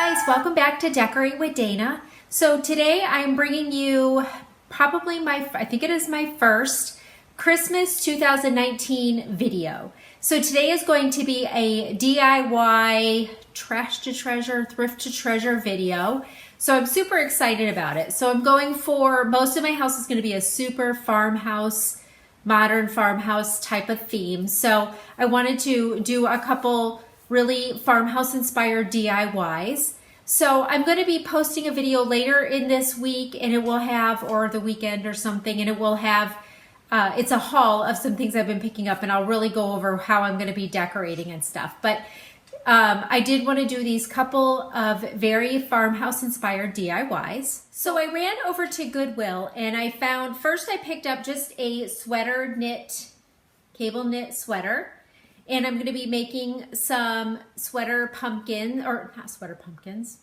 guys, welcome back to Decorate with Dana. So today I'm bringing you probably I think it is my first Christmas 2019 video. So today is going to be a DIY trash to treasure, thrift to treasure video. So I'm super excited about it. So I'm going for, most of my house is going to be a super farmhouse, modern farmhouse type of theme. So I wanted to do a couple really farmhouse inspired DIYs. So I'm going to be posting a video later in this week, and it will have, or the weekend or something, and it will have, it's a haul of some things I've been picking up, and I'll really go over how I'm going to be decorating and stuff. But I did want to do these couple of very farmhouse inspired DIYs. So I ran over to Goodwill and I found, first I picked up just a sweater knit, cable knit sweater. And I'm going to be making some sweater pumpkin, or not sweater pumpkins,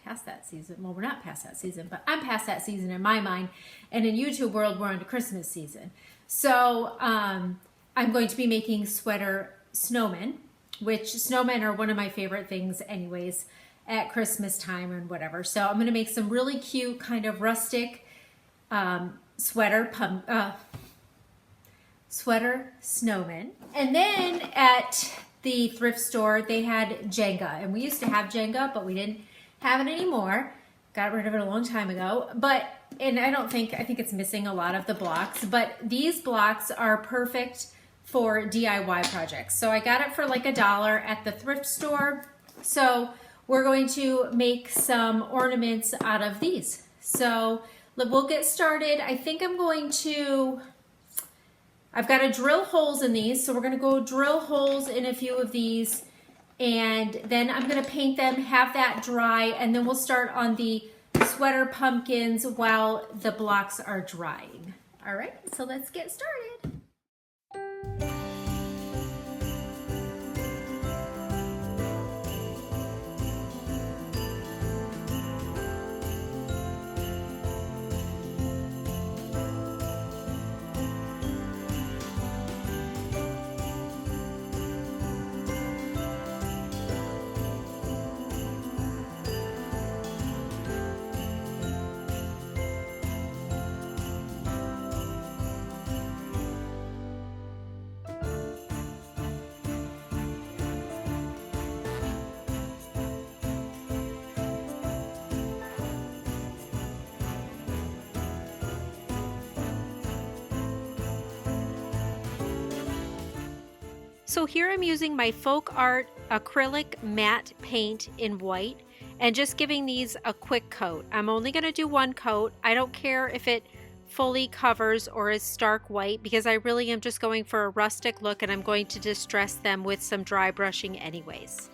past that season. Well, we're not past that season, but I'm past that season in my mind. And in YouTube world, we're on to Christmas season. So I'm going to be making sweater snowmen, which snowmen are one of my favorite things anyways at Christmas time and whatever. So I'm going to make some really cute kind of rustic sweater snowmen. And then at the thrift store, they had Jenga. And we used to have Jenga, but we didn't have it anymore. Got rid of it a long time ago. And I think it's missing a lot of the blocks. But these blocks are perfect for DIY projects. So I got it for like $1 at the thrift store. So we're going to make some ornaments out of these. So we'll get started. I think I've got to drill holes in these, so we're going to go drill holes in a few of these, and then I'm going to paint them, have that dry, and then we'll start on the sweater pumpkins while the blocks are drying. All right, so let's get started. So here I'm using my Folk Art acrylic matte paint in white and just giving these a quick coat. I'm only going to do one coat. I don't care if it fully covers or is stark white because I really am just going for a rustic look, and I'm going to distress them with some dry brushing anyways.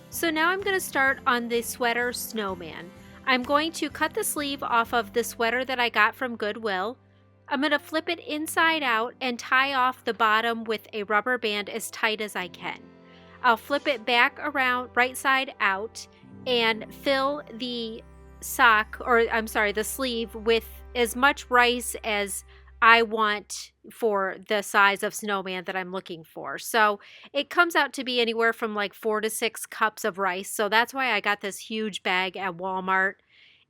So now I'm going to start on the sweater snowman. I'm going to cut the sleeve off of the sweater that I got from Goodwill. I'm going to flip it inside out and tie off the bottom with a rubber band as tight as I can. I'll flip it back around right side out and fill the the sleeve with as much rice as I want for the size of snowman that I'm looking for. So it comes out to be anywhere from like 4 to 6 cups of rice. So that's why I got this huge bag at Walmart.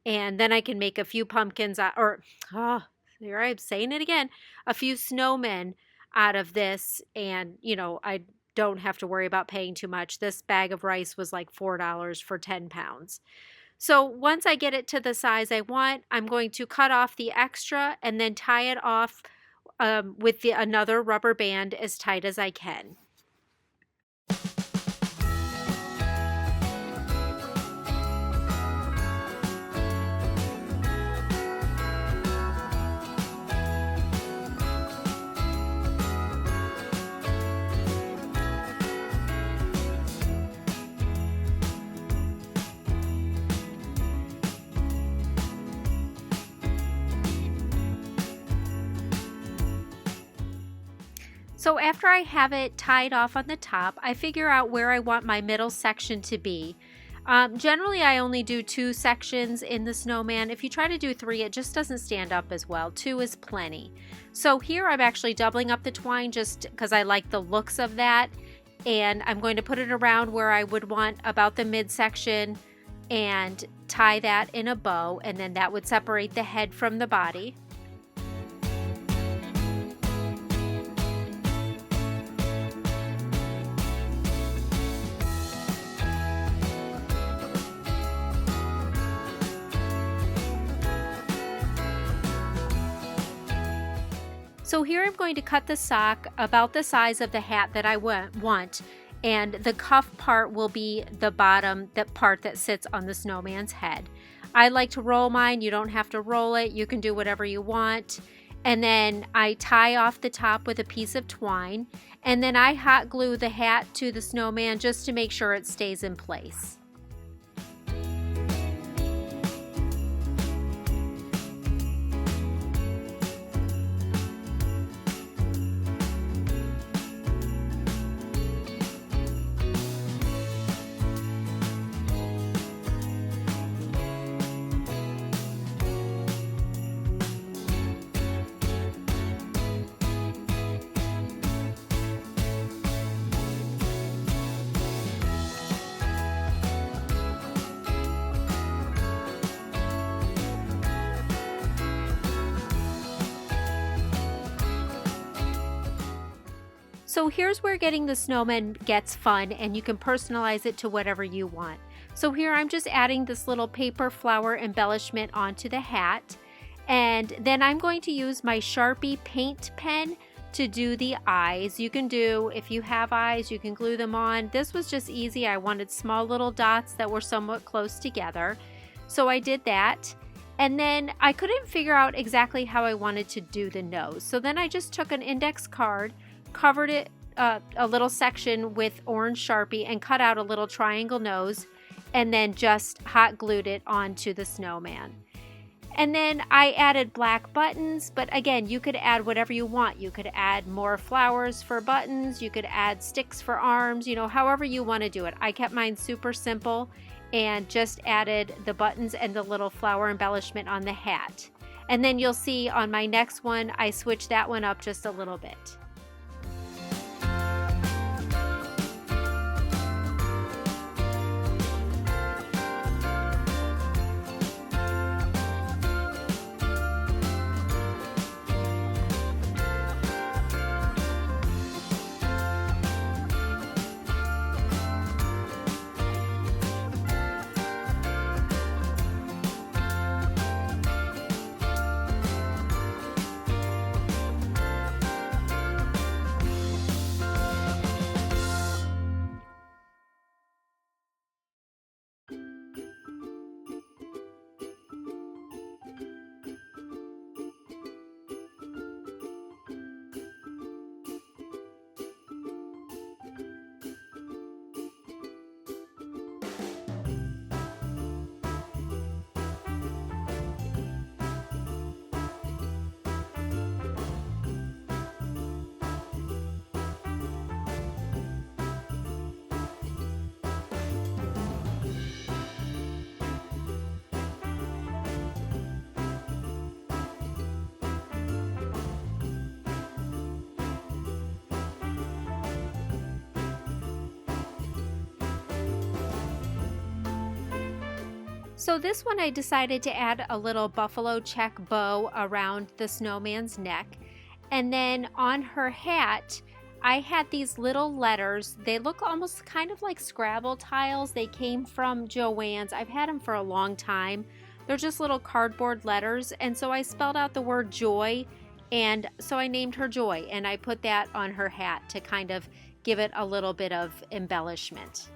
And then I can make a few pumpkins, here I'm saying it again, a few snowmen out of this. And, I don't have to worry about paying too much. This bag of rice was like $4 for 10 pounds. So once I get it to the size I want, I'm going to cut off the extra and then tie it off with another rubber band as tight as I can. So after I have it tied off on the top, I figure out where I want my middle section to be. Generally, I only do 2 sections in the snowman. If you try to do 3, it just doesn't stand up as well. 2 is plenty. So here I'm actually doubling up the twine just because I like the looks of that. And I'm going to put it around where I would want about the midsection and tie that in a bow, and then that would separate the head from the body. So here I'm going to cut the sock about the size of the hat that I want, and the cuff part will be the bottom, that part that sits on the snowman's head. I like to roll mine. You don't have to roll it. You can do whatever you want. And then I tie off the top with a piece of twine, and then I hot glue the hat to the snowman just to make sure it stays in place. So here's where getting the snowman gets fun, and you can personalize it to whatever you want. So here I'm just adding this little paper flower embellishment onto the hat, and then I'm going to use my Sharpie paint pen to do the eyes. You can do, if you have eyes, you can glue them on. This was just easy. I wanted small little dots that were somewhat close together. So I did that. And then I couldn't figure out exactly how I wanted to do the nose. So then I just took an index card, covered it a little section with orange Sharpie, and cut out a little triangle nose, and then just hot glued it onto the snowman. And then I added black buttons, but again, you could add whatever you want. You could add more flowers for buttons, you could add sticks for arms, you know, however you want to do it. I kept mine super simple and just added the buttons and the little flower embellishment on the hat. And then you'll see on my next one, I switched that one up just a little bit. So this one I decided to add a little buffalo check bow around the snowman's neck. And then on her hat, I had these little letters. They look almost kind of like Scrabble tiles. They came from Joann's. I've had them for a long time. They're just little cardboard letters. And so I spelled out the word joy. And so I named her Joy. And I put that on her hat to kind of give it a little bit of embellishment.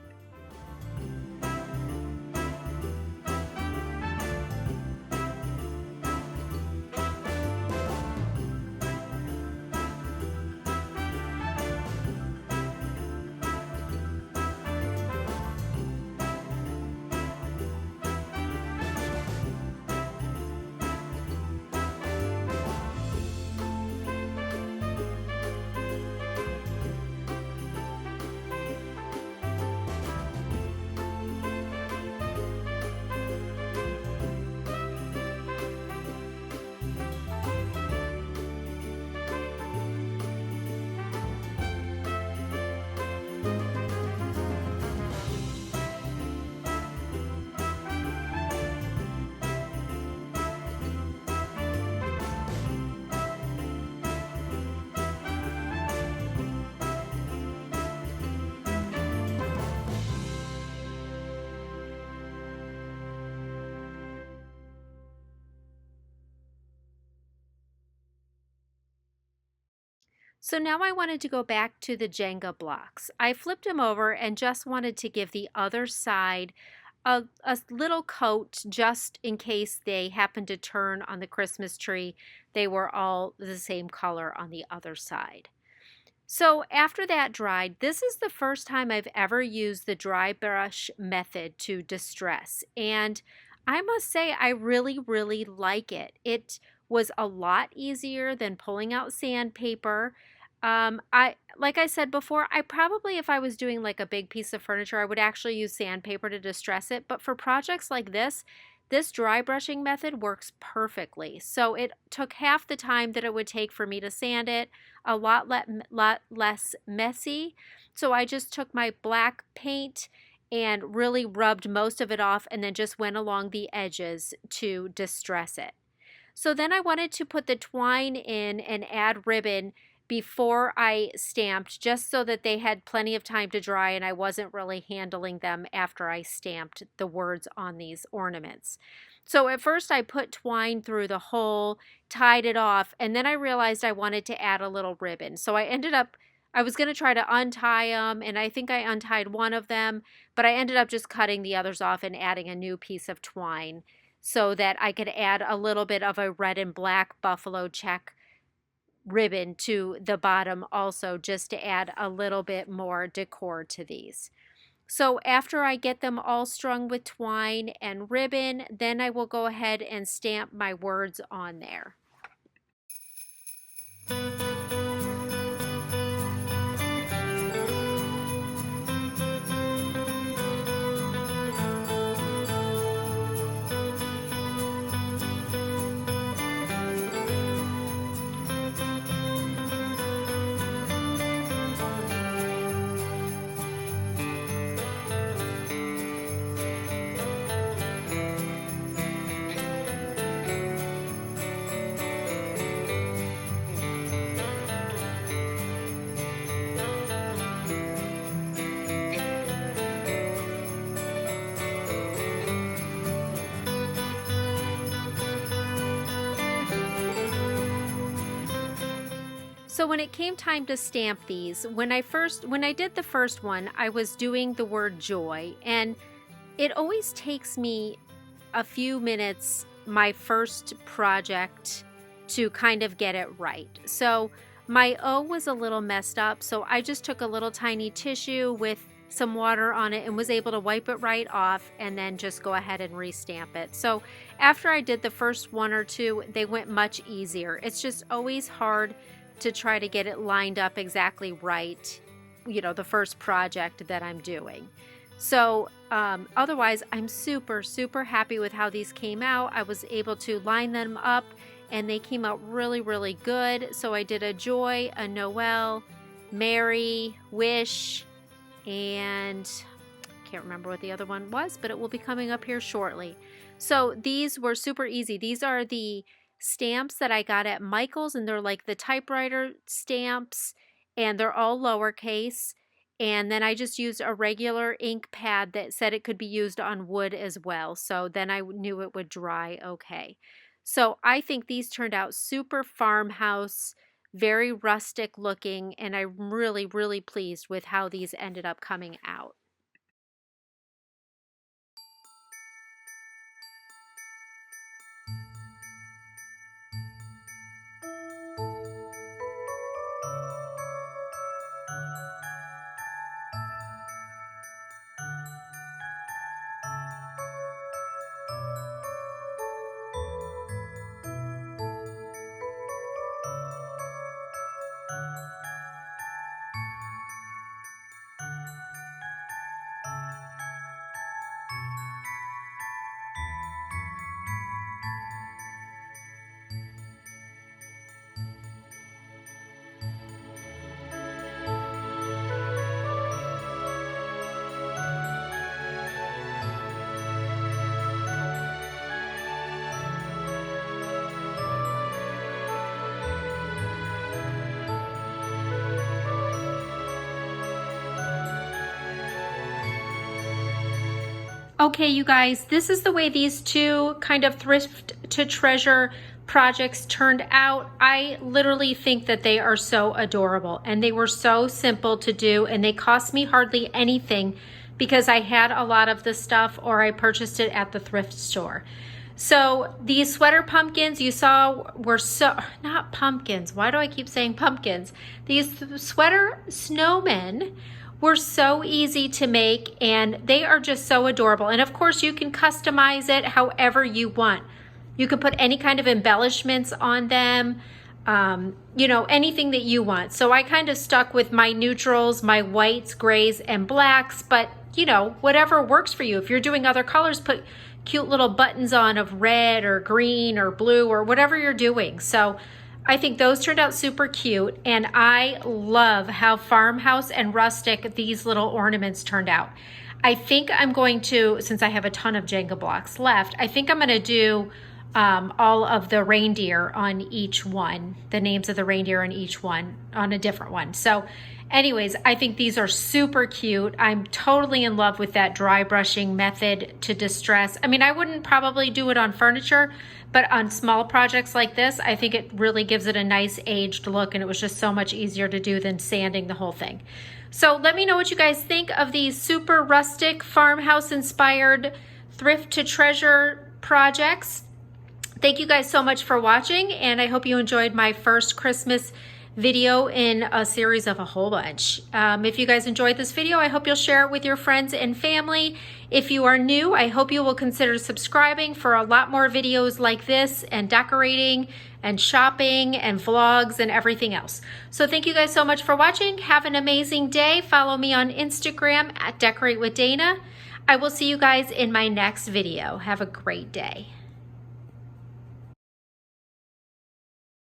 So now I wanted to go back to the Jenga blocks. I flipped them over and just wanted to give the other side a little coat just in case they happened to turn on the Christmas tree. They were all the same color on the other side. So after that dried, this is the first time I've ever used the dry brush method to distress. And I must say, I really, really like it. It was a lot easier than pulling out sandpaper. Like I said before, I probably, if I was doing like a big piece of furniture, I would actually use sandpaper to distress it. But for projects like this dry brushing method works perfectly. So it took half the time that it would take for me to sand it, a lot less messy. So I just took my black paint and really rubbed most of it off and then just went along the edges to distress it. So then I wanted to put the twine in and add ribbon before I stamped, just so that they had plenty of time to dry and I wasn't really handling them after I stamped the words on these ornaments. So at first I put twine through the hole, tied it off, and then I realized I wanted to add a little ribbon. So I was going to try to untie them, and I think I untied one of them, but I ended up just cutting the others off and adding a new piece of twine so that I could add a little bit of a red and black buffalo check ribbon to the bottom also, just to add a little bit more decor to these. So after I get them all strung with twine and ribbon, then I will go ahead and stamp my words on there. So when it came time to stamp these, when I did the first one, I was doing the word joy, and it always takes me a few minutes, my first project, to kind of get it right. So my O was a little messed up, so I just took a little tiny tissue with some water on it and was able to wipe it right off and then just go ahead and restamp it. So after I did the first one or two, they went much easier. It's just always hard to try to get it lined up exactly right, the first project that I'm doing. So otherwise, I'm super, super happy with how these came out. I was able to line them up and they came out really, really good. So I did a joy, a Noel, Mary, wish, and can't remember what the other one was, but it will be coming up here shortly. So these were super easy. These are the stamps that I got at Michael's, and they're like the typewriter stamps, and they're all lowercase. And then I just used a regular ink pad that said it could be used on wood as well. So then I knew it would dry okay. So I think these turned out super farmhouse, very rustic looking, and I'm really, really pleased with how these ended up coming out. Okay, you guys, this is the way these two kind of thrift to treasure projects turned out. I literally think that they are so adorable, and they were so simple to do, and they cost me hardly anything because I had a lot of the stuff or I purchased it at the thrift store. So these sweater pumpkins you saw were not pumpkins. Why do I keep saying pumpkins? These sweater snowmen were so easy to make, and they are just so adorable. And of course you can customize it however you want. You can put any kind of embellishments on them, you know, anything that you want. So I kind of stuck with my neutrals, my whites, grays, and blacks, but you know, whatever works for you. If you're doing other colors, put cute little buttons on of red or green or blue or whatever you're doing. So I think those turned out super cute, and I love how farmhouse and rustic these little ornaments turned out. I think I'm going to, since I have a ton of Jenga blocks left, I think I'm going to do all of the reindeer on each one, the names of the reindeer on each one, on a different one. So anyways, I think these are super cute. I'm totally in love with that dry brushing method to distress. I mean, I wouldn't probably do it on furniture, but on small projects like this, I think it really gives it a nice aged look, and it was just so much easier to do than sanding the whole thing. So let me know what you guys think of these super rustic farmhouse inspired thrift to treasure projects. Thank you guys so much for watching, and I hope you enjoyed my first Christmas video in a series of a whole bunch. If you guys enjoyed this video, I hope you'll share it with your friends and family. If you are new, I hope you will consider subscribing for a lot more videos like this, and decorating and shopping and vlogs and everything else. So thank you guys so much for watching. Have an amazing day. Follow me on Instagram at Decorate with Dana. I will see you guys in my next video. Have a great day.